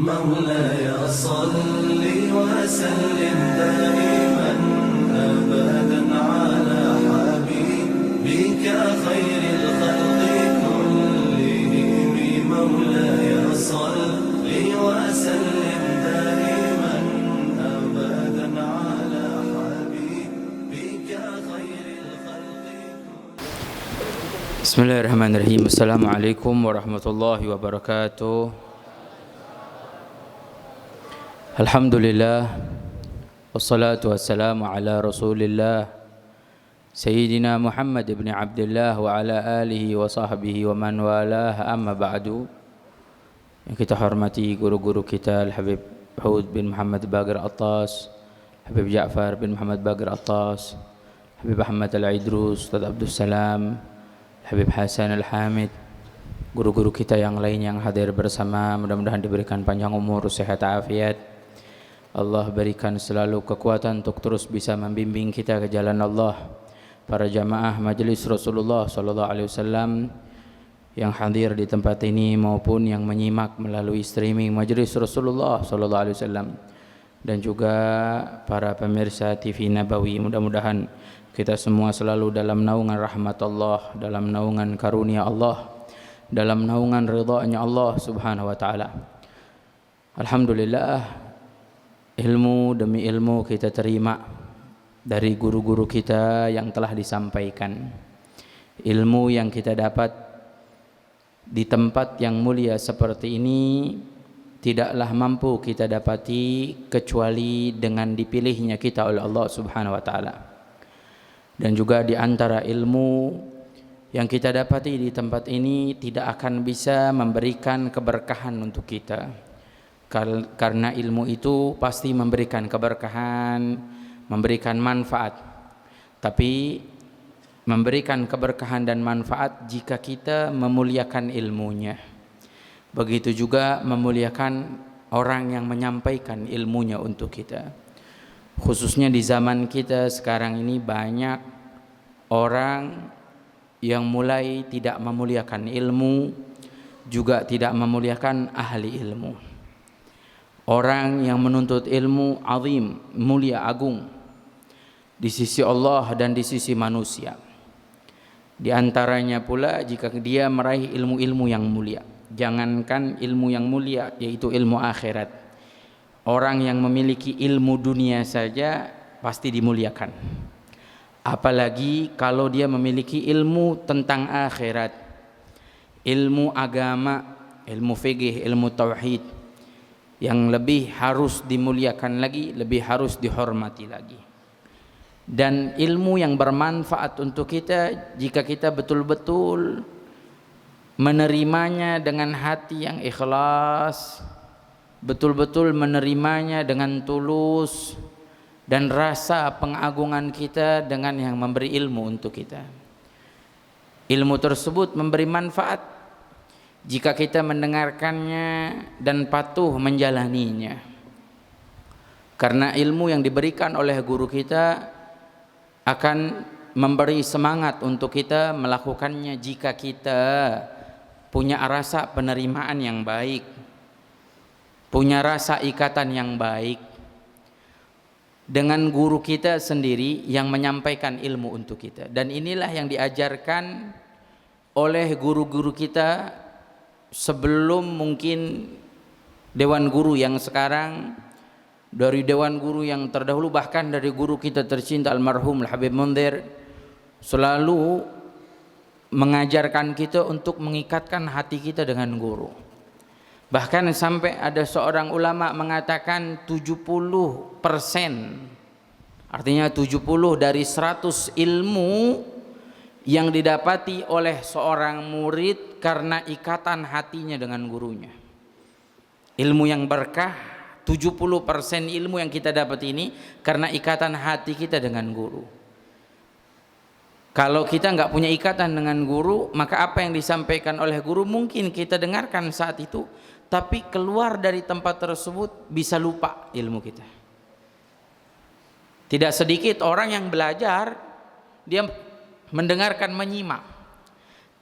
مولاي صل وسلم دائما أبدا على حبيبك خير الخلق كلهم. مولاي صل وسلم دائما أبدا على حبيبك خير الخلق. Bismillahirrahmanirrahim. Assalamualaikum warahmatullahi wabarakatuh. Alhamdulillah, wassalatu wassalamu ala rasulillah Sayyidina Muhammad ibn Abdullah wa ala alihi wa sahbihi wa man walah, amma ba'du. Yang kita hormati guru-guru kita, Al-Habib Hud bin Muhammad Baqir Attas, Habib Ja'far bin Muhammad Baqir Attas, Habib Ahmad Al-Idrus, Ustaz Abdul Salam, Habib Hasan Al-Hamid, guru-guru kita yang lain yang hadir bersama, mudah-mudahan diberikan panjang umur, sehat afiat. Allah berikan selalu kekuatan untuk terus bisa membimbing kita ke jalan Allah. Para jamaah majelis Rasulullah sallallahu alaihi wasallam yang hadir di tempat ini maupun yang menyimak melalui streaming majelis Rasulullah sallallahu alaihi wasallam, dan juga para pemirsa TV Nabawi, mudah-mudahan kita semua selalu dalam naungan rahmat Allah, dalam naungan karunia Allah, dalam naungan ridha-Nya Allah Subhanahu wa taala. Alhamdulillah, ilmu demi ilmu kita terima dari guru-guru kita yang telah disampaikan. Ilmu yang kita dapat di tempat yang mulia seperti ini tidaklah mampu kita dapati kecuali dengan dipilihnya kita oleh Allah Subhanahu wa taala. Dan juga di antara ilmu yang kita dapati di tempat ini tidak akan bisa memberikan keberkahan untuk kita. Karena ilmu itu pasti memberikan keberkahan, memberikan manfaat. Tapi memberikan keberkahan dan manfaat jika kita memuliakan ilmunya. Begitu juga memuliakan orang yang menyampaikan ilmunya untuk kita. Khususnya di zaman kita sekarang ini banyak orang yang mulai tidak memuliakan ilmu, juga tidak memuliakan ahli ilmu. Orang yang menuntut ilmu azim, mulia, agung di sisi Allah dan di sisi manusia. Di antaranya pula jika dia meraih ilmu-ilmu yang mulia. Jangankan ilmu yang mulia, yaitu ilmu akhirat. Orang yang memiliki ilmu dunia saja pasti dimuliakan. Apalagi kalau dia memiliki ilmu tentang akhirat, ilmu agama, ilmu fikih, ilmu tauhid, yang lebih harus dimuliakan lagi, lebih harus dihormati lagi. Dan ilmu yang bermanfaat untuk kita jika kita betul-betul menerimanya dengan hati yang ikhlas, betul-betul menerimanya dengan tulus, dan rasa pengagungan kita dengan yang memberi ilmu untuk kita. Ilmu tersebut memberi manfaat jika kita mendengarkannya dan patuh menjalaninya. Karena ilmu yang diberikan oleh guru kita akan memberi semangat untuk kita melakukannya jika kita punya rasa penerimaan yang baik, punya rasa ikatan yang baik dengan guru kita sendiri yang menyampaikan ilmu untuk kita. Dan inilah yang diajarkan oleh guru-guru kita sebelum mungkin dewan guru yang sekarang, dari dewan guru yang terdahulu, bahkan dari guru kita tercinta almarhum Habib Munzir, selalu mengajarkan kita untuk mengikatkan hati kita dengan guru. Bahkan sampai ada seorang ulama mengatakan 70%, artinya 70 dari 100 ilmu yang didapati oleh seorang murid karena ikatan hatinya dengan gurunya. Ilmu yang berkah, 70% ilmu yang kita dapat ini karena ikatan hati kita dengan guru. Kalau kita nggak punya ikatan dengan guru, maka apa yang disampaikan oleh guru mungkin kita dengarkan saat itu, tapi keluar dari tempat tersebut bisa lupa ilmu kita. Tidak sedikit orang yang belajar, dia mendengarkan, menyimak,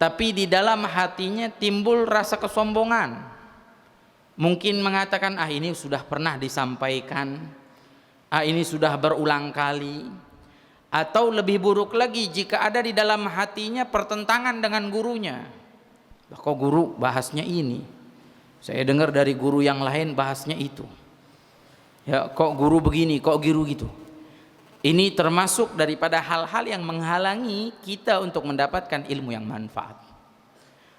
tapi di dalam hatinya timbul rasa kesombongan. Mungkin mengatakan, ini sudah pernah disampaikan, ini sudah berulang kali. Atau lebih buruk lagi, jika ada di dalam hatinya pertentangan dengan gurunya. Kok guru bahasnya ini? Saya dengar dari guru yang lain bahasnya itu. Ya, kok guru begini, kok guru gitu. Ini termasuk daripada hal-hal yang menghalangi kita untuk mendapatkan ilmu yang manfaat.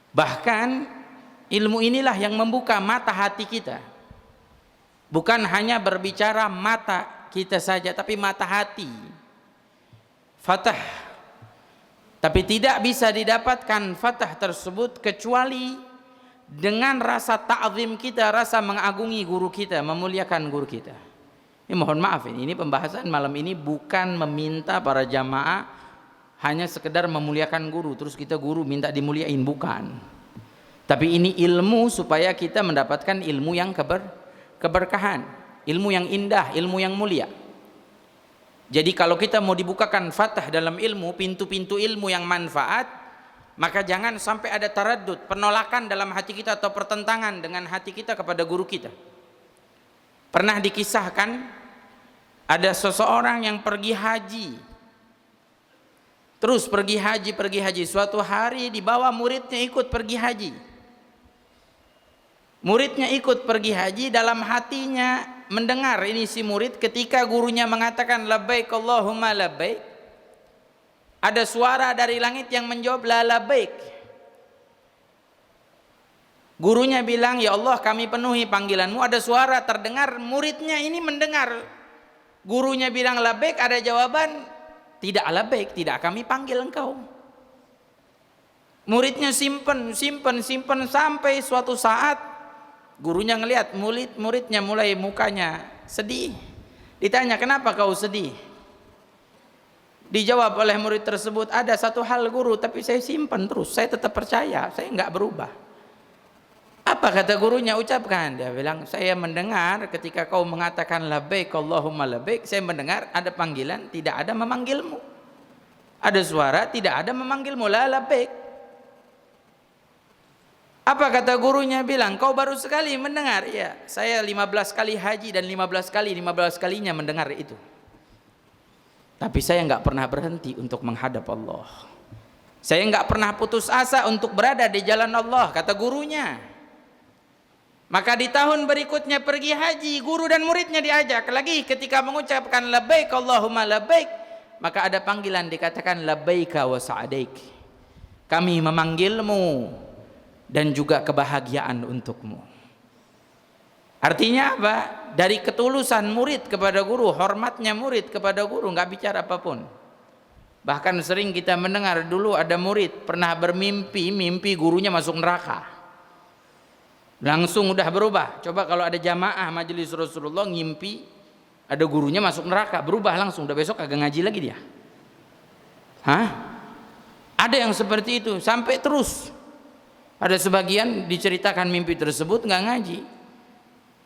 Bahkan ilmu inilah yang membuka mata hati kita. Bukan hanya berbicara mata kita saja, tapi mata hati. Fatah, tapi tidak bisa didapatkan fatah tersebut kecuali dengan rasa ta'zim kita, rasa mengagungi guru kita, memuliakan guru kita. Mohon maaf, ini pembahasan malam ini bukan meminta para jamaah hanya sekedar memuliakan guru, terus kita guru minta dimuliain, bukan. Tapi ini ilmu supaya kita mendapatkan ilmu yang keberkahan, ilmu yang indah, ilmu yang mulia. Jadi kalau kita mau dibukakan fatah dalam ilmu, pintu-pintu ilmu yang manfaat, maka jangan sampai ada taraddud, penolakan dalam hati kita atau pertentangan dengan hati kita kepada guru kita. Pernah dikisahkan ada seseorang yang pergi haji. Terus pergi haji. Suatu hari dibawa muridnya ikut pergi haji. Muridnya ikut pergi haji, dalam hatinya mendengar ini si murid ketika gurunya mengatakan labbaik Allahumma labbaik, ada suara dari langit yang menjawab la labbaik. Gurunya bilang, ya Allah kami penuhi panggilanmu. Ada suara terdengar, muridnya ini mendengar gurunya bilang labbaik, ada jawaban tidak labbaik, tidak kami panggil engkau. Muridnya simpen sampai suatu saat gurunya ngelihat muridnya mulai mukanya sedih. Ditanya, kenapa kau sedih? Dijawab oleh murid tersebut, ada satu hal guru, tapi saya simpan terus, saya tetap percaya, saya enggak berubah. Apa kata gurunya? Ucapkan. Dia bilang, saya mendengar ketika kau mengatakan labbaik Allahumma labbaik, saya mendengar ada panggilan, tidak ada memanggilmu. Ada suara, tidak ada memanggilmu, la labbaik. Apa kata gurunya? Bilang, kau baru sekali mendengar. Ya, saya 15 kali haji dan 15 kalinya mendengar itu. Tapi saya enggak pernah berhenti untuk menghadap Allah. Saya enggak pernah putus asa untuk berada di jalan Allah, kata gurunya. Maka di tahun berikutnya pergi haji, guru dan muridnya diajak lagi, ketika mengucapkan labbaik Allahumma labbaik, maka ada panggilan dikatakan labbaika wa sa'adaik. Kami memanggilmu dan juga kebahagiaan untukmu. Artinya apa? Dari ketulusan murid kepada guru, hormatnya murid kepada guru, nggak bicara apapun. Bahkan sering kita mendengar dulu ada murid pernah mimpi gurunya masuk neraka. Langsung udah berubah. Coba kalau ada jamaah majelis Rasulullah ngimpi ada gurunya masuk neraka, berubah langsung, udah besok kagak ngaji lagi dia. Ada yang seperti itu sampai terus. Ada sebagian diceritakan mimpi tersebut nggak ngaji.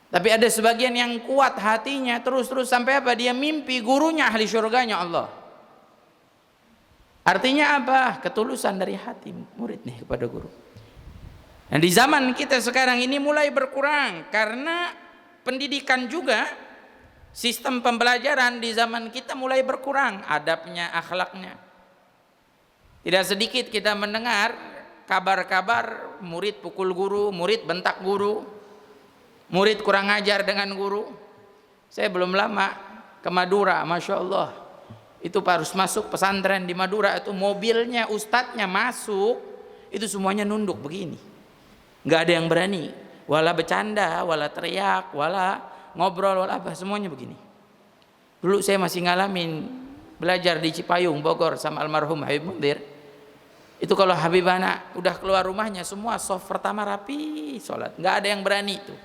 Tapi ada sebagian yang kuat hatinya terus sampai apa? Dia mimpi gurunya ahli surganya Allah. Artinya apa? Ketulusan dari hati murid nih kepada guru. Dan di zaman kita sekarang ini mulai berkurang karena pendidikan juga, sistem pembelajaran di zaman kita mulai berkurang adabnya, akhlaknya. Tidak sedikit kita mendengar kabar-kabar murid pukul guru, murid bentak guru, murid kurang ajar dengan guru. Saya belum lama ke Madura, Masya Allah, itu harus masuk pesantren di Madura, itu mobilnya ustadznya masuk, itu semuanya nunduk begini, nggak ada yang berani, wala bercanda, wala teriak, wala ngobrol, wala apa, semuanya begini. Dulu saya masih ngalamin belajar di Cipayung, Bogor sama almarhum Habib Mundir. Itu kalau Habib anak udah keluar rumahnya semua soft pertama rapi sholat, nggak ada yang berani itu.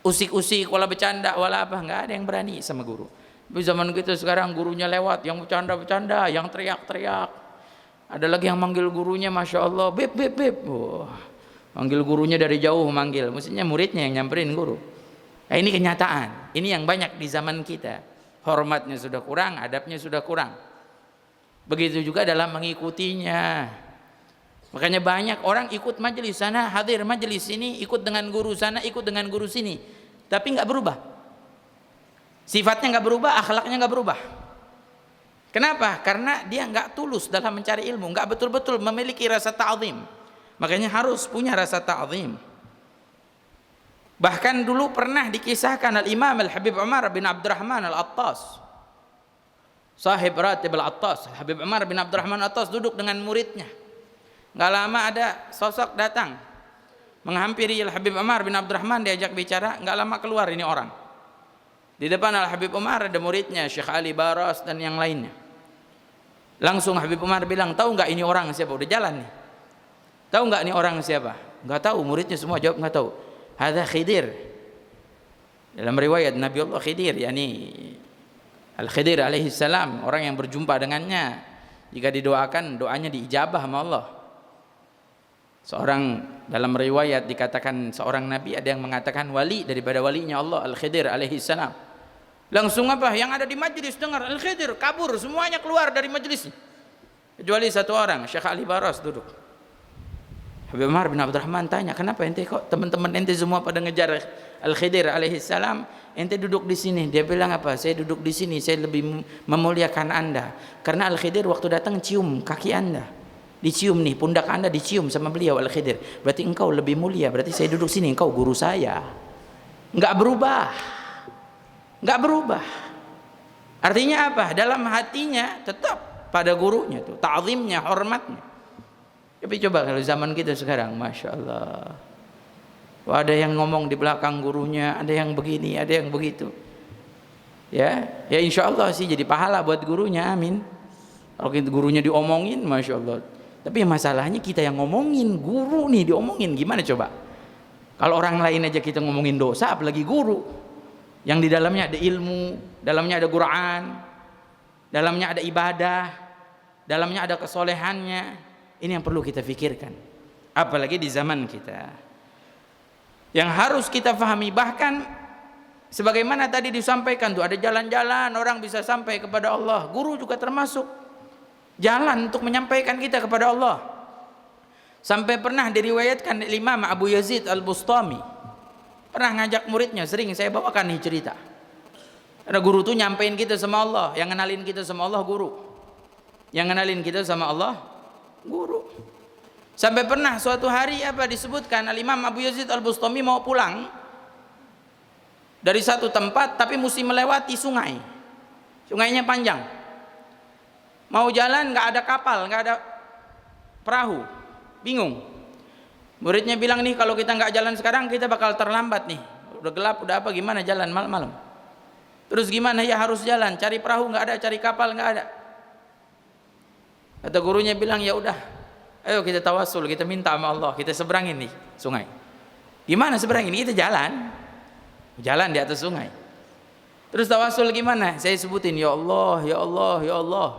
Usik-usik, wala bercanda, wala apa, nggak ada yang berani sama guru. Tapi zaman kita sekarang gurunya lewat, yang bercanda-bercanda, yang teriak-teriak. Ada lagi yang manggil gurunya, masya Allah, beb beb beb. Wah, manggil gurunya dari jauh, manggil. Mestinya muridnya yang nyamperin guru. Nah, ini kenyataan. Ini yang banyak di zaman kita. Hormatnya sudah kurang, adabnya sudah kurang. Begitu juga dalam mengikutinya. Makanya banyak orang ikut majelis sana, hadir majelis sini, ikut dengan guru sana, ikut dengan guru sini, tapi nggak berubah. Sifatnya nggak berubah, akhlaknya nggak berubah. Kenapa? Karena dia nggak tulus dalam mencari ilmu, nggak betul-betul memiliki rasa ta'zim. Makanya harus punya rasa ta'zim. Bahkan dulu pernah dikisahkan Al-Imam Al-Habib Umar bin Abdurrahman Al-Attas, sahib Ratib Al-Attas. Habib Umar bin Abdurrahman Al-Attas duduk dengan muridnya. Nggak lama ada sosok datang menghampiri Al-Habib Umar bin Abdurrahman, diajak bicara. Nggak lama keluar ini orang. Di depan Al-Habib Umar ada muridnya Syekh Ali Baras dan yang lainnya. Langsung Habib Umar bilang, tahu nggak ini orang siapa? Udah jalan nih. Tahu nggak ini orang siapa? Nggak tahu. Muridnya semua jawab nggak tahu. Hadza Khidir. Dalam riwayat Nabi Allah Khidir, yakni Al-Khidir alaihi salam, orang yang berjumpa dengannya, jika didoakan doanya diijabah sama Allah. Seorang dalam riwayat dikatakan seorang nabi, ada yang mengatakan wali daripada walinya Allah, Al-Khidir alaihi salam. Langsung apa? Yang ada di majelis dengar Al-Khidir, kabur semuanya, keluar dari majelis. Kecuali satu orang, Syekh Ali Baras duduk. Habib Umar bin Abdurrahman tanya, kenapa ente kok teman-teman ente semua pada ngejar Al-Khidir alaihi salam, ente duduk di sini? Dia bilang apa? Saya duduk di sini, saya lebih memuliakan Anda karena Al-Khidir waktu datang cium kaki Anda. Dicium nih, pundak Anda dicium sama beliau Al-Khidir. Berarti engkau lebih mulia, berarti saya duduk sini, engkau guru saya. Enggak berubah. Enggak berubah. Artinya apa? Dalam hatinya tetap pada gurunya tuh, ta'zimnya, hormatnya. Tapi coba kalau zaman kita sekarang, masya Allah, wah, ada yang ngomong di belakang gurunya, ada yang begini, ada yang begitu. Ya insya Allah sih jadi pahala buat gurunya, amin. Kalau gurunya diomongin, masya Allah. Tapi masalahnya kita yang ngomongin, guru nih diomongin, gimana coba? Kalau orang lain aja kita ngomongin dosa, apalagi guru yang di dalamnya ada ilmu, dalamnya ada Quran, dalamnya ada ibadah, dalamnya ada kesolehannya. Ini yang perlu kita pikirkan, apalagi di zaman kita. Yang harus kita pahami, bahkan sebagaimana tadi disampaikan tuh, ada jalan-jalan orang bisa sampai kepada Allah. Guru juga termasuk jalan untuk menyampaikan kita kepada Allah. Sampai pernah diriwayatkan Imam Abu Yazid Al-Bustami pernah ngajak muridnya, sering saya bawakan nih cerita. Ada guru tuh nyampein kita sama Allah, yang kenalin kita sama Allah guru, yang kenalin kita sama Allah guru. Sampai pernah suatu hari apa disebutkan, Al-Imam Abu Yazid Al-Bustami mau pulang dari satu tempat, tapi mesti melewati sungai. Sungainya panjang. Mau jalan nggak ada kapal, nggak ada perahu, bingung. Muridnya bilang nih, kalau kita nggak jalan sekarang kita bakal terlambat nih. Udah gelap, udah apa, gimana jalan malam-malam? Terus gimana? Ya harus jalan, cari perahu nggak ada, cari kapal nggak ada. Kata gurunya bilang, ya udah, ayo kita tawasul, kita minta sama Allah, kita seberangin nih sungai. Gimana seberangin? Kita jalan di atas sungai. Terus tawasul gimana? Saya sebutin, ya Allah, ya Allah, ya Allah.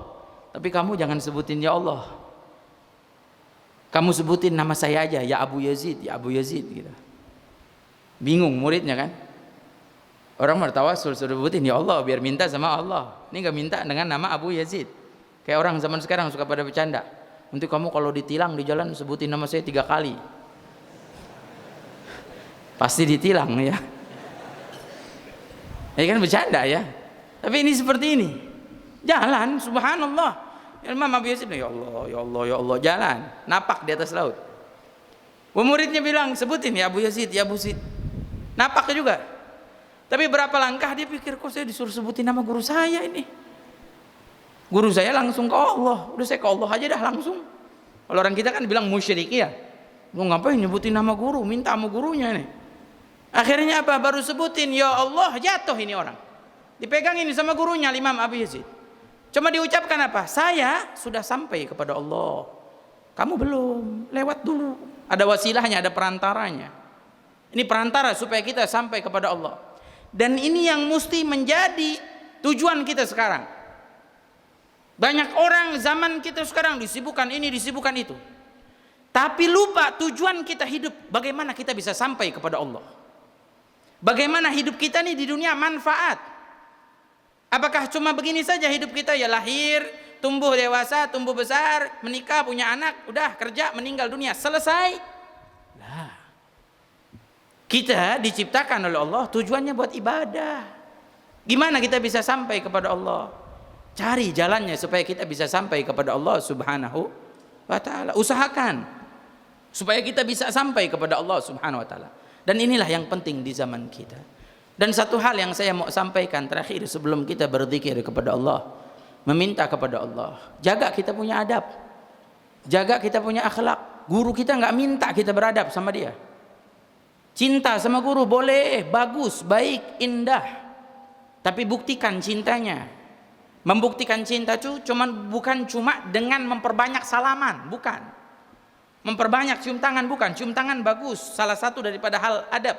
Tapi kamu jangan sebutin ya Allah. Kamu sebutin nama saya aja, ya Abu Yazid, ya Abu Yazid gitu. Bingung muridnya kan? Orang bertawasul sudah sebutin ya Allah biar minta sama Allah. Ini enggak minta dengan nama Abu Yazid. Kayak orang zaman sekarang suka pada bercanda. Nanti kamu kalau ditilang di jalan sebutin nama saya 3 kali. Pasti ditilang ya. Ya kan bercanda ya. Tapi ini seperti ini. Jalan, subhanallah. Imam Abu Yazid, ya Allah, ya Allah, ya Allah, jalan, napak di atas laut. Muridnya bilang, sebutin ya Abu Yazid, ya Abu Yazid. Napak juga. Tapi berapa langkah dia pikir, kok saya disuruh sebutin nama guru saya ini. Guru saya langsung ke Allah. Udah saya ke Allah aja dah langsung. Kalau orang kita kan bilang musyrik ya. Mau ngapain nyebutin nama guru, minta sama gurunya nih. Akhirnya apa? Baru sebutin ya Allah, jatuh ini orang. Dipegang ini sama gurunya Imam Abu Yazid. Cuma diucapkan apa? Saya sudah sampai kepada Allah. Kamu belum, lewat dulu. Ada wasilahnya, ada perantaranya. Ini perantara supaya kita sampai kepada Allah. Dan ini yang mesti menjadi tujuan kita sekarang. Banyak orang zaman kita sekarang disibukkan ini, disibukkan itu. Tapi lupa tujuan kita hidup, bagaimana kita bisa sampai kepada Allah. Bagaimana hidup kita nih di dunia manfaat. Apakah cuma begini saja hidup kita, ya lahir, tumbuh dewasa, tumbuh besar, menikah, punya anak, udah kerja, meninggal dunia, selesai? Lah. Kita diciptakan oleh Allah tujuannya buat ibadah. Gimana kita bisa sampai kepada Allah? Cari jalannya supaya kita bisa sampai kepada Allah Subhanahu wa ta'ala. Usahakan supaya kita bisa sampai kepada Allah Subhanahu wa ta'ala. Dan inilah yang penting di zaman kita. Dan satu hal yang saya mau sampaikan terakhir sebelum kita berzikir kepada Allah, meminta kepada Allah, jaga kita punya adab, jaga kita punya akhlak. Guru kita nggak minta kita beradab sama dia. Cinta sama guru boleh, bagus, baik, indah, tapi buktikan cintanya. Membuktikan cinta itu bukan cuma dengan memperbanyak salaman, bukan. Memperbanyak cium tangan, bukan. Cium tangan bagus, salah satu daripada hal adab.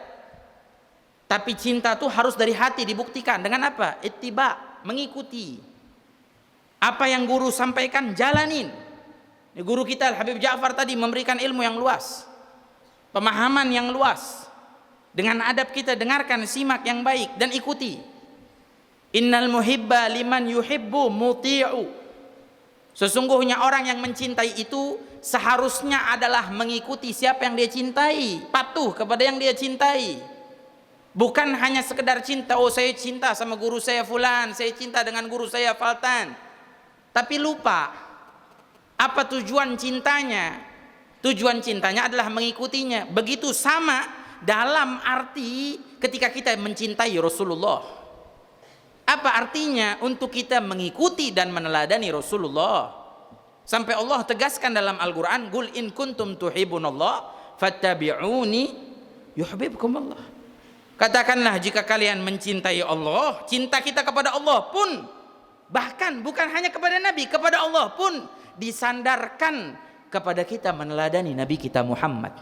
Tapi cinta itu harus dari hati dibuktikan. Dengan apa? Ittiba, mengikuti. Apa yang guru sampaikan, jalanin. Guru kita Habib Ja'far tadi memberikan ilmu yang luas, pemahaman yang luas. Dengan adab kita dengarkan, simak yang baik dan ikuti. Innal muhibba liman yuhibbu muti'u. Sesungguhnya orang yang mencintai itu seharusnya adalah mengikuti siapa yang dia cintai, patuh kepada yang dia cintai. Bukan hanya sekedar cinta, oh saya cinta sama guru saya fulan, saya cinta dengan guru saya Faltan. Tapi lupa apa tujuan cintanya. Tujuan cintanya adalah mengikutinya. Begitu sama dalam arti ketika kita mencintai Rasulullah. Apa artinya untuk kita mengikuti dan meneladani Rasulullah? Sampai Allah tegaskan dalam Al-Quran, Qul in kuntum tuhibbunallah fattabi'uni yuhibbukumullah. Katakanlah jika kalian mencintai Allah, cinta kita kepada Allah pun, bahkan bukan hanya kepada Nabi, kepada Allah pun disandarkan kepada kita meneladani Nabi kita Muhammad.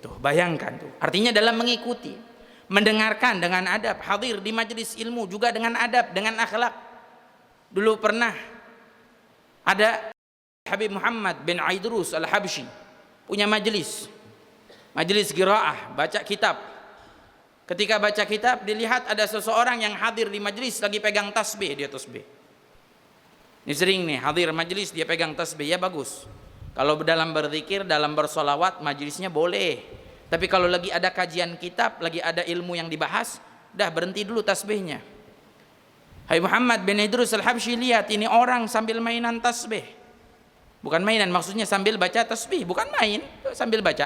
Tuh, bayangkan tuh. Artinya dalam mengikuti, mendengarkan dengan adab, hadir di majelis ilmu juga dengan adab, dengan akhlak. Dulu pernah ada Habib Muhammad bin Aidrus Al-Habsyi punya majelis qiraah, baca kitab. Ketika baca kitab dilihat ada seseorang yang hadir di majelis lagi pegang tasbih, dia tasbih. Ini sering nih hadir majelis dia pegang tasbih, ya bagus. Kalau dalam berzikir, dalam bersolawat majelisnya boleh. Tapi kalau lagi ada kajian kitab, lagi ada ilmu yang dibahas, dah berhenti dulu tasbihnya. Habib Muhammad bin Idrus Al-Habsyi lihat ini orang sambil mainan tasbih. Bukan mainan, maksudnya sambil baca tasbih, bukan main, sambil baca.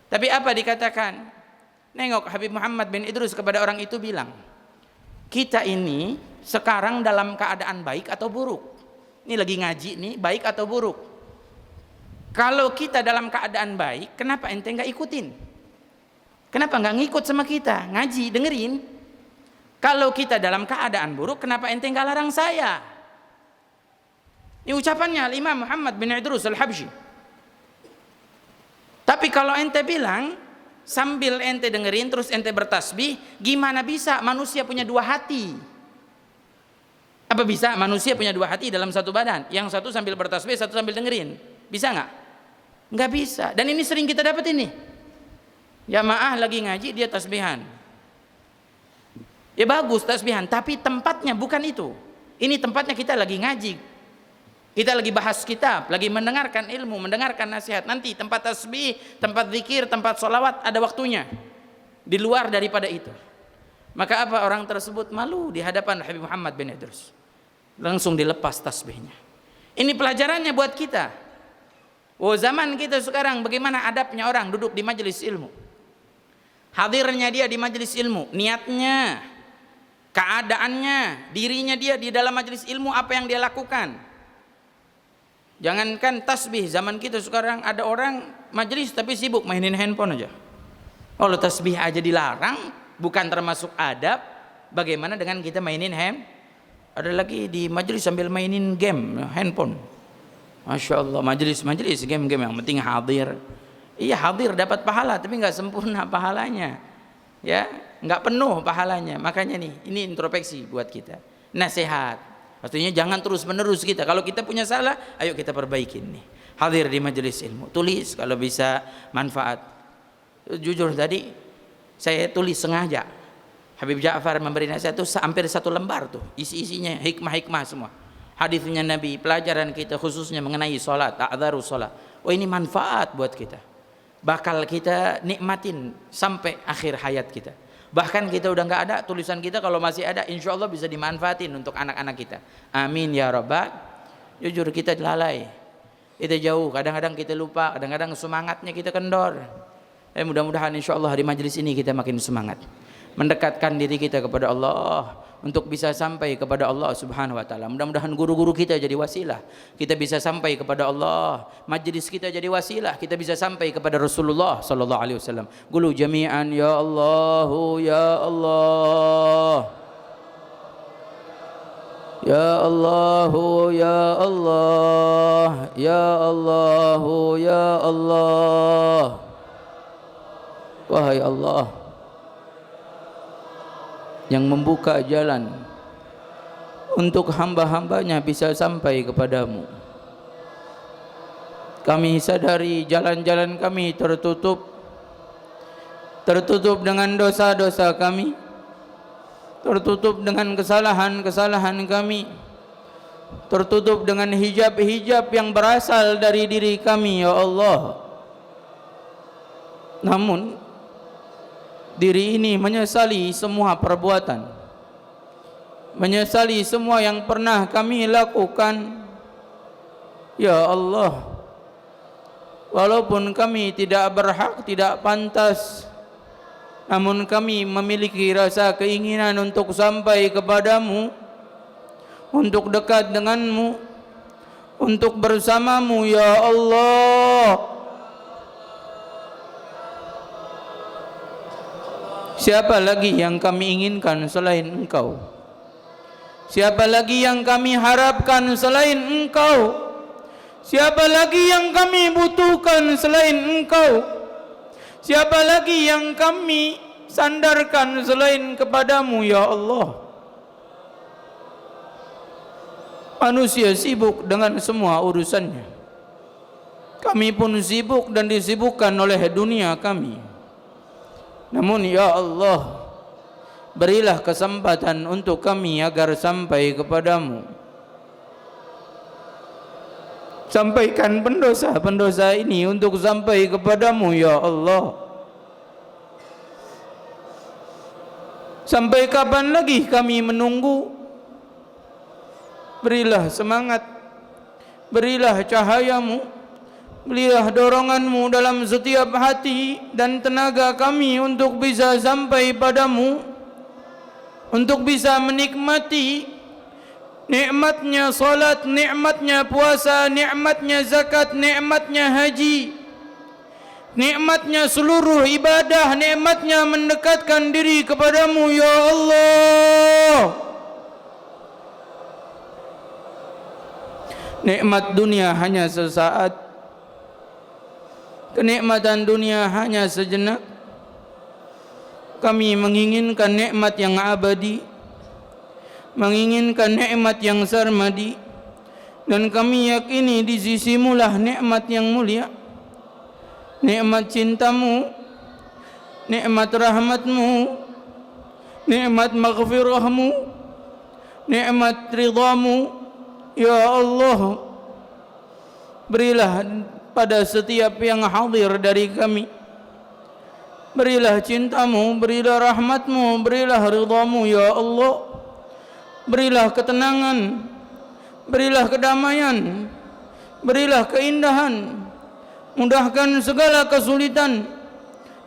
Tapi apa dikatakan? Nengok Habib Muhammad bin Idrus kepada orang itu bilang, kita ini sekarang dalam keadaan baik atau buruk? Ini lagi ngaji nih, baik atau buruk? Kalau kita dalam keadaan baik, kenapa ente nggak ikutin? Kenapa nggak ngikut sama kita? Ngaji, dengerin. Kalau kita dalam keadaan buruk, kenapa ente nggak larang saya? Ini ucapannya Imam Muhammad bin Idrus Al-Habsyi. Tapi kalau ente bilang, sambil ente dengerin, terus ente bertasbih, gimana bisa manusia punya dua hati? Apa bisa manusia punya dua hati dalam satu badan? Yang satu sambil bertasbih, satu sambil dengerin. Bisa nggak? Nggak bisa. Dan ini sering kita dapat ini. Jamaah lagi ngaji, dia tasbihan. Ya bagus tasbihan, tapi tempatnya bukan itu. Ini tempatnya kita lagi ngaji. Kita lagi bahas kitab, lagi mendengarkan ilmu, mendengarkan nasihat. Nanti tempat tasbih, tempat zikir, tempat sholawat ada waktunya. Di luar daripada itu. Maka apa orang tersebut malu di hadapan Habib Muhammad bin Idrus. Langsung dilepas tasbihnya. Ini pelajarannya buat kita. Oh, zaman kita sekarang bagaimana adabnya orang duduk di majelis ilmu. Hadirnya dia di majelis ilmu, niatnya, keadaannya, dirinya dia di dalam majelis ilmu, apa yang dia lakukan. Jangankan tasbih, zaman kita sekarang ada orang majelis tapi sibuk mainin handphone aja. Kalau tasbih aja dilarang, bukan termasuk adab, bagaimana dengan kita mainin ada lagi di majelis sambil mainin game handphone. Masya Allah, majelis game-game yang penting hadir. Iya hadir dapat pahala, tapi nggak sempurna pahalanya, ya nggak penuh pahalanya. Makanya nih, ini introspeksi buat kita. Nasihat, Artinya jangan terus-menerus kita. Kalau kita punya salah, ayo kita perbaikin nih. Hadir di majelis ilmu. Tulis kalau bisa manfaat. Jujur tadi saya tulis sengaja. Habib Ja'far memberi nasihat itu hampir 1 lembar tuh. Isi-isinya hikmah-hikmah semua. Hadisnya Nabi, pelajaran kita khususnya mengenai salat, a'dzarus salat. Oh ini manfaat buat kita. Bakal kita nikmatin sampai akhir hayat kita. Bahkan kita udah nggak ada, tulisan kita kalau masih ada, insya Allah bisa dimanfaatin untuk anak-anak kita. Amin ya rabbal. Jujur kita lalai, kita jauh, kadang-kadang kita lupa, kadang-kadang semangatnya kita kendor. Mudah-mudahan insya Allah di majelis ini kita makin semangat, mendekatkan diri kita kepada Allah untuk bisa sampai kepada Allah Subhanahu wa taala. Mudah-mudahan guru-guru kita jadi wasilah, kita bisa sampai kepada Allah. Majelis kita jadi wasilah, kita bisa sampai kepada Rasulullah sallallahu alaihi wasallam. Qulu jami'an ya Allah ya Allah. Ya Allah ya Allah ya Allah ya Allah. Wahai Allah yang membuka jalan untuk hamba-hambanya bisa sampai kepadamu. Kami sadari jalan-jalan kami tertutup dengan dosa-dosa kami, tertutup dengan kesalahan-kesalahan kami, tertutup dengan hijab-hijab yang berasal dari diri kami ya Allah. Namun diri ini menyesali semua perbuatan, menyesali semua yang pernah kami lakukan ya Allah. Walaupun kami tidak berhak, tidak pantas, namun kami memiliki rasa keinginan untuk sampai kepadamu, untuk dekat denganmu, untuk bersamamu ya Allah. Siapa lagi yang kami inginkan selain Engkau? Siapa lagi yang kami harapkan selain Engkau? Siapa lagi yang kami butuhkan selain Engkau? Siapa lagi yang kami sandarkan selain kepadamu ya Allah? Manusia sibuk dengan semua urusannya. Kami pun sibuk dan disibukkan oleh dunia kami. Namun ya Allah, berilah kesempatan untuk kami agar sampai kepadamu. Sampaikan pendosa-pendosa ini untuk sampai kepadamu ya Allah. Sampai kapan lagi kami menunggu? Berilah semangat, berilah cahayamu, berilah doronganmu dalam setiap hati dan tenaga kami untuk bisa sampai padamu, untuk bisa menikmati nikmatnya salat, nikmatnya puasa, nikmatnya zakat, nikmatnya haji, nikmatnya seluruh ibadah, nikmatnya mendekatkan diri kepadamu ya Allah. Nikmat dunia hanya sesaat, kenikmatan dunia hanya sejenak. Kami menginginkan nikmat yang abadi, menginginkan nikmat yang sarmadi, dan kami yakini di sisimu lah nikmat yang mulia, nikmat cintamu, nikmat rahmatmu, nikmat maghfirahmu, nikmat ridhamu ya Allah. Berilah pada setiap yang hadir dari kami, berilah cintamu, berilah rahmatmu, berilah ridhamu ya Allah. Berilah ketenangan, berilah kedamaian, berilah keindahan, mudahkan segala kesulitan,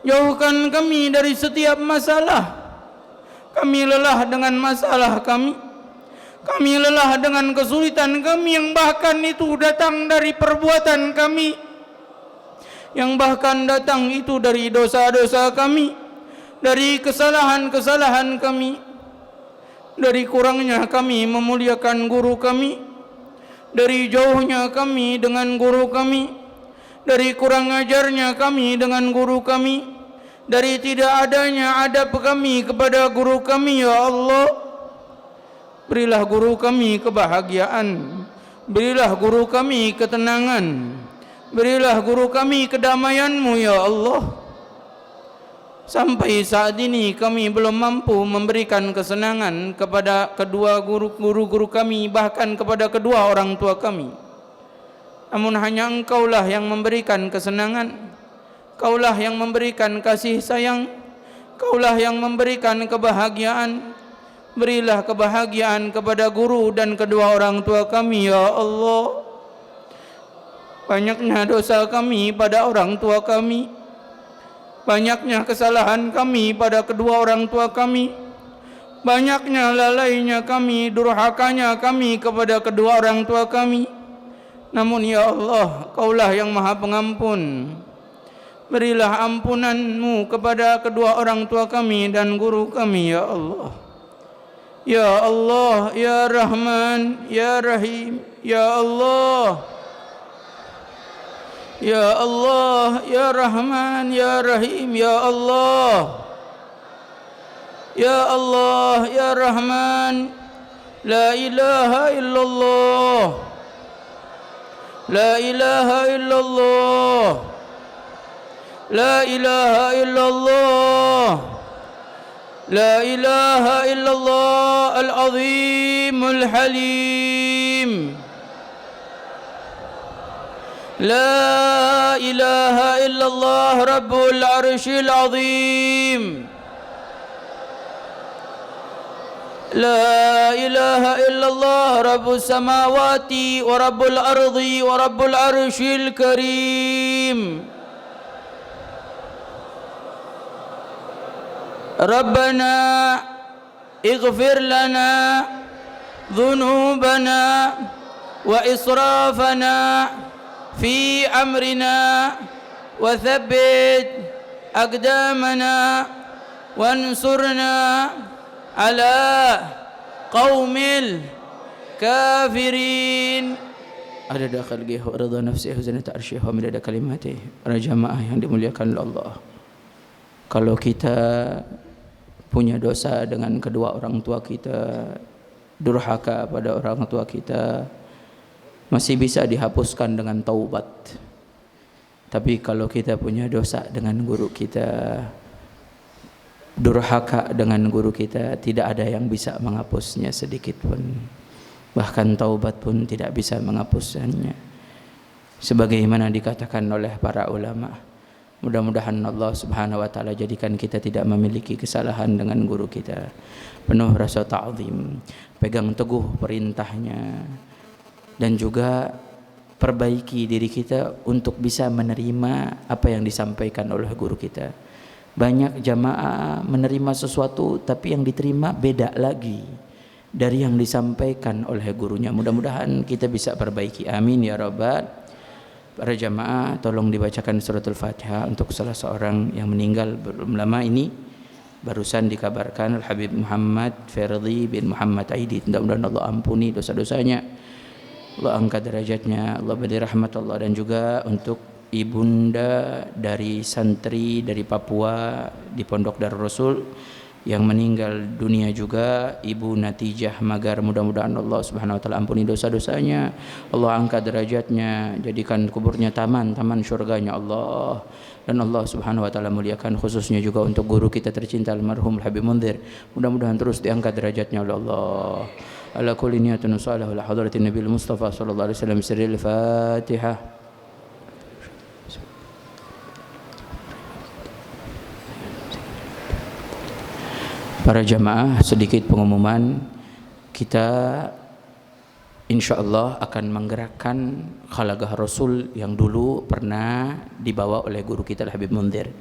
jauhkan kami dari setiap masalah. Kami lelah dengan masalah kami, kami lelah dengan kesulitan kami yang bahkan itu datang dari perbuatan kami, yang bahkan datang itu dari dosa-dosa kami, dari kesalahan-kesalahan kami, dari kurangnya kami memuliakan guru kami, dari jauhnya kami dengan guru kami, dari kurang ajarnya kami dengan guru kami, dari tidak adanya adab kami kepada guru kami ya Allah. Berilah guru kami kebahagiaan. Berilah guru kami ketenangan. Berilah guru kami kedamaian-Mu ya Allah. Sampai saat ini kami belum mampu memberikan kesenangan kepada kedua guru kami, bahkan kepada kedua orang tua kami. Namun hanya Engkaulah yang memberikan kesenangan, Kaulah yang memberikan kasih sayang, Kaulah yang memberikan kebahagiaan. Berilah kebahagiaan kepada guru dan kedua orang tua kami ya Allah. Banyaknya dosa kami pada orang tua kami, banyaknya kesalahan kami pada kedua orang tua kami, banyaknya lalainya kami, durhakanya kami kepada kedua orang tua kami. Namun ya Allah, Kaulah yang Maha Pengampun. Berilah ampunan-Mu kepada kedua orang tua kami dan guru kami ya Allah. Ya Allah, ya Rahman, ya Rahim, ya Allah. Ya Allah, ya Rahman, ya Rahim, ya Allah. Ya Allah, ya Rahman, la ilaha illallah. La ilaha illallah. La ilaha illallah. La ilaha illallah al-azimul halim. لا إله إلا الله رب العرش العظيم. لا إله إلا الله رب السماوات ورب الأرض ورب العرش الكريم. ربنا اغفر لنا ذنوبنا وإسرافنا في أمرنا وثبت أقدامنا وانصرنا على قوم الكافرين. Adada khalqihi wa ridha nafsihi wa zinata arsyihi wa midada kalimatihi. Para jamaah yang dimuliakan oleh Allah, kalau kita punya dosa dengan kedua orang tua kita, durhaka pada orang tua kita, masih bisa dihapuskan dengan taubat. Tapi kalau kita punya dosa dengan guru kita, durhaka dengan guru kita, tidak ada yang bisa menghapusnya sedikit pun. Bahkan taubat pun tidak bisa menghapusnya. Sebagaimana dikatakan oleh para ulama, mudah-mudahan Allah Subhanahu wa taala jadikan kita tidak memiliki kesalahan dengan guru kita. Penuh rasa ta'zim, pegang teguh perintahnya, dan juga perbaiki diri kita untuk bisa menerima apa yang disampaikan oleh guru kita. Banyak jamaah menerima sesuatu tapi yang diterima beda lagi dari yang disampaikan oleh gurunya. Mudah-mudahan kita bisa perbaiki. Amin ya rabbal. Para jamaah, tolong dibacakan suratul Fatihah untuk salah seorang yang meninggal belum lama ini. Barusan dikabarkan Al-Habib Muhammad Ferdi bin Muhammad Aidi. Mudah-mudahan Allah ampuni dosa-dosanya, Allah angkat derajatnya, Allah beri rahmat Allah. Dan juga untuk ibunda dari santri dari Papua di Pondok Darul Rasul yang meninggal dunia juga, Ibu Natijah Magar. Mudah-mudahan Allah Subhanahu wa taala ampuni dosa-dosanya, Allah angkat derajatnya, jadikan kuburnya taman surganya Allah. Dan Allah Subhanahu wa taala muliakan khususnya juga untuk guru kita tercinta almarhum Habib Munzir. Mudah-mudahan terus diangkat derajatnya oleh Allah. Ala kulli niyatin salihah ala hadratin Nabil Mustafa sallallahu alaihi wasallam. Sirril Fatihah. Para jamaah, sedikit pengumuman. Kita insyaallah akan menggerakkan Khalaqah Rasul yang dulu pernah dibawa oleh guru kita Habib Munzir.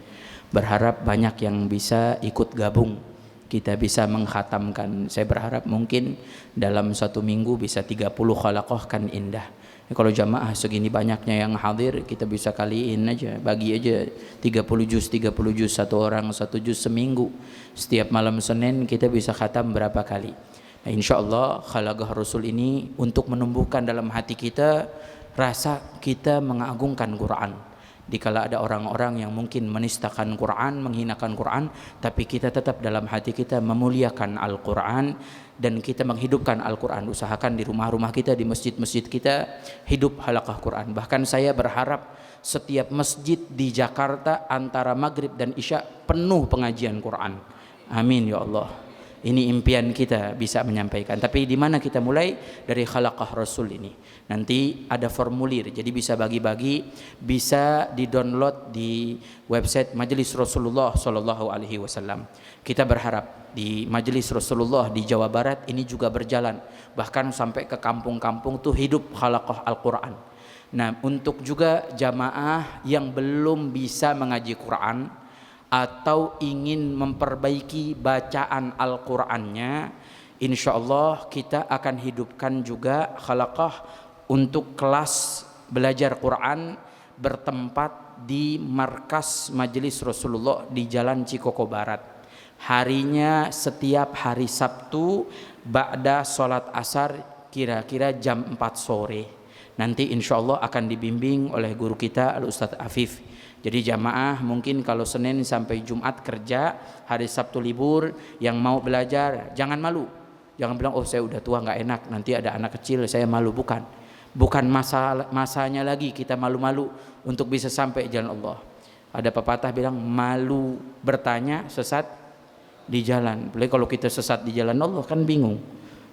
Berharap banyak yang bisa ikut gabung, kita bisa mengkhatamkan. Saya berharap mungkin dalam 1 minggu bisa 30 khalaqah, kan indah. Kalau jamaah segini banyaknya yang hadir, kita bisa kaliin aja, bagi aja 30 juz satu orang 1 juz seminggu. Setiap malam Senin kita bisa khatam berapa kali. Nah, insyaallah Khalaqah Rasul ini untuk menumbuhkan dalam hati kita rasa kita mengagungkan Quran. Dikala ada orang-orang yang mungkin menistakan Quran, menghinakan Quran, tapi kita tetap dalam hati kita memuliakan Al-Quran dan kita menghidupkan Al-Quran. Usahakan di rumah-rumah kita, di masjid-masjid kita hidup halaqah Quran. Bahkan saya berharap setiap masjid di Jakarta antara maghrib dan isya penuh pengajian Quran. Amin ya Allah. Ini impian kita bisa menyampaikan. Tapi di mana kita mulai? Dari Khalaqah Rasul ini. Nanti ada formulir, jadi bisa bagi-bagi, bisa di-download di website Majelis Rasulullah Sallallahu Alaihi Wasallam. Kita berharap di Majelis Rasulullah di Jawa Barat ini juga berjalan, bahkan sampai ke kampung-kampung tuh hidup Khalaqah Al-Quran. Nah, untuk juga jamaah yang belum bisa mengaji Quran atau ingin memperbaiki bacaan Al-Qurannya, insya Allah kita akan hidupkan juga Khalaqah untuk kelas belajar Quran bertempat di markas Majelis Rasulullah di Jalan Cikoko Barat. Harinya setiap hari Sabtu ba'da sholat asar kira-kira jam 4 sore. Nanti insya Allah akan dibimbing oleh guru kita Al-Ustadz Afif. Jadi jamaah mungkin kalau Senin sampai Jumat kerja, hari Sabtu libur, yang mau belajar jangan malu. Jangan bilang oh saya udah tua nggak enak, nanti ada anak kecil saya malu. Bukan masanya lagi kita malu-malu untuk bisa sampai jalan Allah. Ada pepatah bilang malu bertanya, sesat di jalan. Apalagi kalau kita sesat di jalan Allah kan bingung,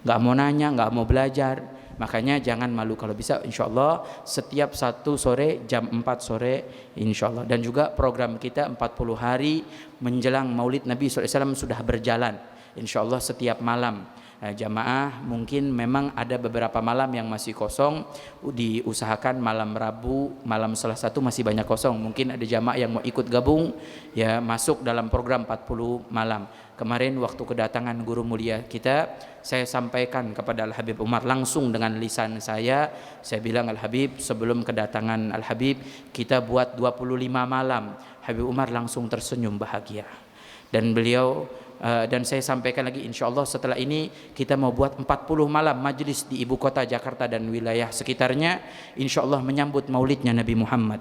nggak mau nanya, nggak mau belajar. Makanya jangan malu, kalau bisa insya Allah setiap 1 sore jam 4 sore insya Allah. Dan juga program kita 40 hari menjelang Maulid Nabi SAW sudah berjalan insya Allah setiap malam. Nah, jamaah mungkin memang ada beberapa malam yang masih kosong, diusahakan malam Rabu, malam Selasa itu masih banyak kosong. Mungkin ada jamaah yang mau ikut gabung ya masuk dalam program 40 malam. Kemarin waktu kedatangan guru mulia kita, saya sampaikan kepada Al-Habib Umar langsung dengan lisan saya bilang Al-Habib sebelum kedatangan Al-Habib kita buat 25 malam. Habib Umar langsung tersenyum bahagia. Dan beliau dan saya sampaikan lagi insya Allah setelah ini kita mau buat 40 malam majelis di ibu kota Jakarta dan wilayah sekitarnya, insya Allah menyambut maulidnya Nabi Muhammad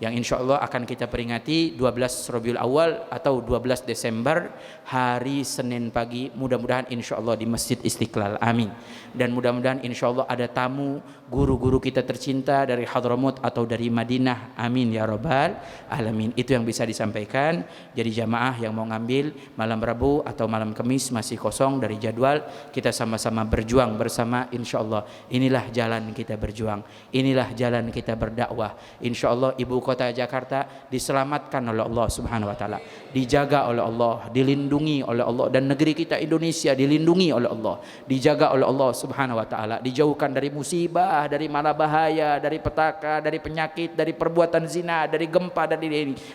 yang insya Allah akan kita peringati 12 Rabiul Awal atau 12 Desember hari Senin pagi, mudah-mudahan insya Allah di Masjid Istiqlal, amin. Dan mudah-mudahan insya Allah ada tamu guru-guru kita tercinta dari Hadramut atau dari Madinah, amin ya Rabbal Alamin. Itu yang bisa disampaikan. Jadi jamaah yang mau ngambil malam Rabu atau malam Kamis masih kosong dari jadwal, kita sama-sama berjuang bersama insya Allah. Inilah jalan kita berjuang, inilah jalan kita berdakwah. Insya Allah ibu kota Jakarta diselamatkan oleh Allah Subhanahu wa taala, dijaga oleh Allah, dilindungi oleh Allah, dan negeri kita Indonesia dilindungi oleh Allah, dijaga oleh Allah Subhanahu wa taala, dijauhkan dari musibah, dari mara bahaya, dari petaka, dari penyakit, dari perbuatan zina, dari gempa dan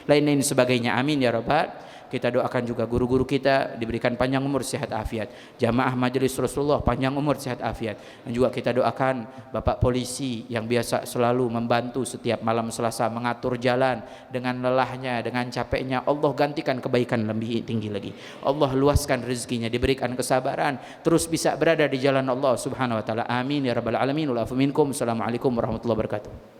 lain-lain sebagainya. Amin ya rabbal. Kita doakan juga guru-guru kita diberikan panjang umur sehat afiat, jamaah majelis Rasulullah panjang umur sehat afiat, dan juga kita doakan Bapak polisi yang biasa selalu membantu setiap malam Selasa mengatur jalan dengan lelahnya, dengan capeknya, Allah gantikan kebaikan lebih tinggi lagi, Allah luaskan rezekinya, diberikan kesabaran, terus bisa berada di jalan Allah Subhanahu wa taala. Amin ya rabbal alamin. Wa afu minkum. Assalamualaikum warahmatullahi wabarakatuh.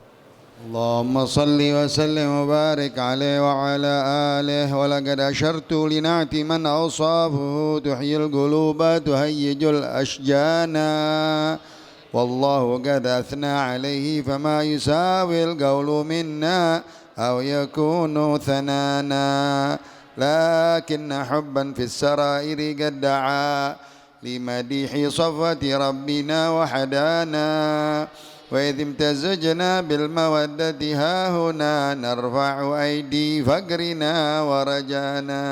اللهم صل وسلم وبارك عليه وعلى آله. ولقد أشرت لنعت من أوصافه تحيي القلوب تهيج الأشجان، والله قد أثنى عليه فما يساوي القول منا أو يكون ثنانا، لكن حبا في السرائر قد دعا لمديح صفوة ربنا وحدانا، وإذ امتزجنا بالمودة هاهنا نرفع أيدي فقرنا ورجانا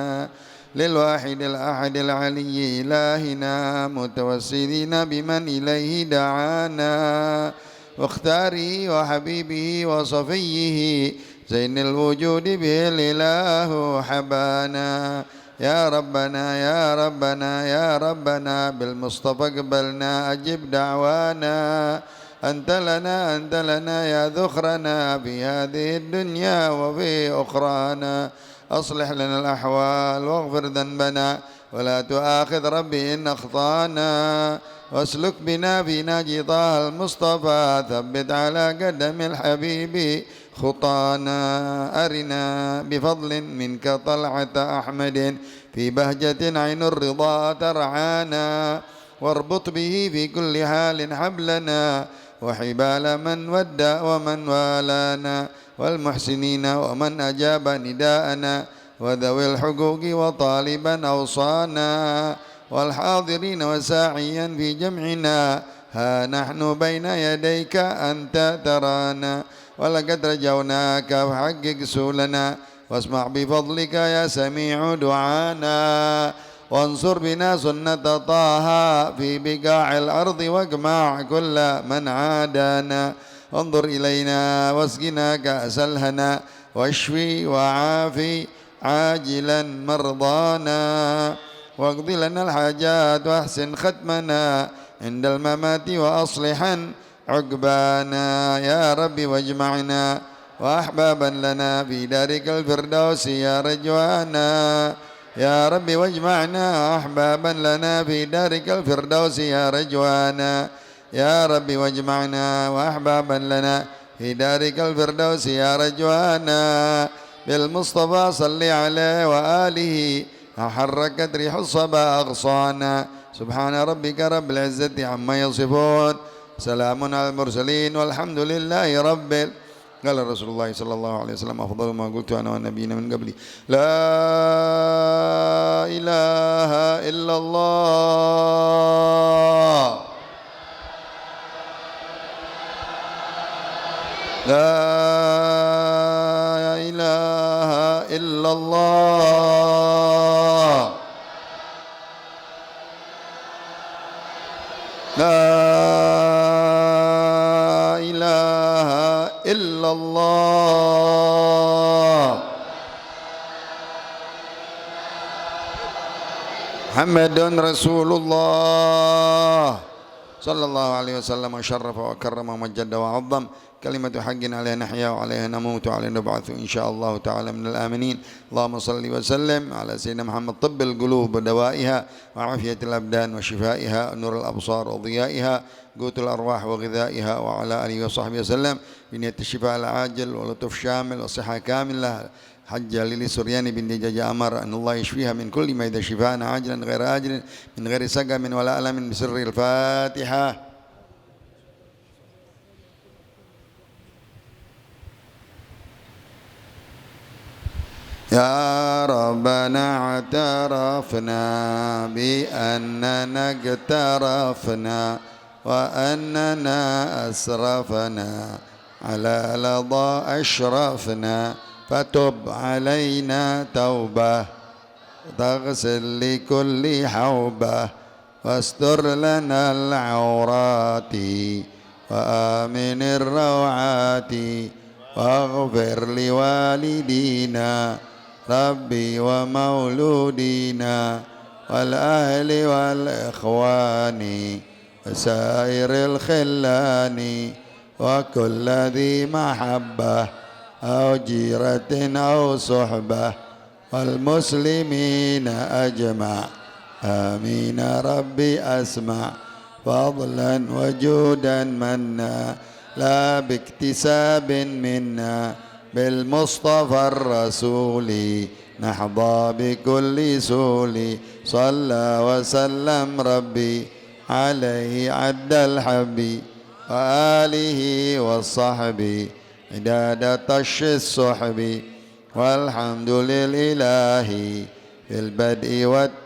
للواحد الأحد العلي إلهنا متوسلين بمن إليه دعانا، واختاره وحبيبه وصفيه زين الوجود به الإله حبانا. يا ربنا يا ربنا يا ربنا بالمصطفى اقبلنا أجب دعوانا، أنت لنا يا ذخرنا في هذه الدنيا وفي أخرانا، أصلح لنا الأحوال واغفر ذنبنا ولا تؤاخذ ربي إن أخطانا، واسلك بنا في ناجي طه المصطفى ثبت على قدم الحبيب خطانا أرنا بفضل منك طلعة أحمد في بهجة عين الرضا ترعانا واربط به في كل حال حبلنا وحبال من ودى ومن والانا والمحسنين ومن أجاب نداءنا وذوي الحقوق وطالبا أوصانا والحاضرين وساعيا في جمعنا ها نحن بين يديك أنت ترانا ولقد رجوناك فحقق سولنا واسمع بفضلك يا سميع دعانا وانصر بنا سنة طه في بقاع الأرض واجمع كل من عادانا انظر إلينا واسقنا كأس الهنا واشفي وعافي عاجلا مرضانا واقض لنا الحاجات واحسن ختمنا عند الممات وأصلحا عقبانا يا رب واجمعنا وأحبابا لنا في دارك الفردوس يا رجوانا يا رب واجمعنا أحبابا لنا في دارك الفردوس يا رجوانا يا رب واجمعنا وأحبابا لنا في دارك الفردوس يا رجوانا بالمصطفى صل عليه وآله حركت ريح الصبا أغصانا سبحان ربك رب العزة عما يصفون سلام على المرسلين والحمد لله رب قال رسول الله صلى الله عليه وسلم أفضل ما قلت أنا والنبيين من قبلي لا إله إلا الله لا إله إلا الله لا إله إلا الله محمد رسول الله صلى الله عليه وسلم وشرف وكرم ومجد وعظم كلمة حق عليها نحيا وعليها نموت وعليها نبعث إن شاء الله تعالى من الآمنين اللهم صل وسلم على سيدنا محمد طب القلوب ودوائها وعافية الأبدان وشفائها ونور الأبصار وضيائها قوت الأرواح وغذائها وعلى آله وصحبه وسلم بنية الشفاء العاجل ولطف شامل وصحة كاملة حج للي سرياني بن دجاج أمر أن الله يشفيها من كل ما إذا شفاء عاجلا غير آجل من غير سقم ولا ألم بسر الفاتحة يا ربنا اعترفنا بأننا اقترفنا وأننا أسرفنا على لظى أشرفنا فتب علينا توبة تغسل لكل حوبة واستر لنا العورات وآمن الروعات واغفر لوالدينا ربي ومولودينا والأهل والإخوان وسائر الخلان وكل ذي محبة أو جيرة أو صحبة والمسلمين أجمع آمين ربي أسمع فضلا وجودا منا لا باكتساب منا بالمصطفى الرسول نحظى بكل سول صلى وسلم ربي عليه عد الحب وآله والصحب عداد طش الصحب والحمد لله في البدء والتالي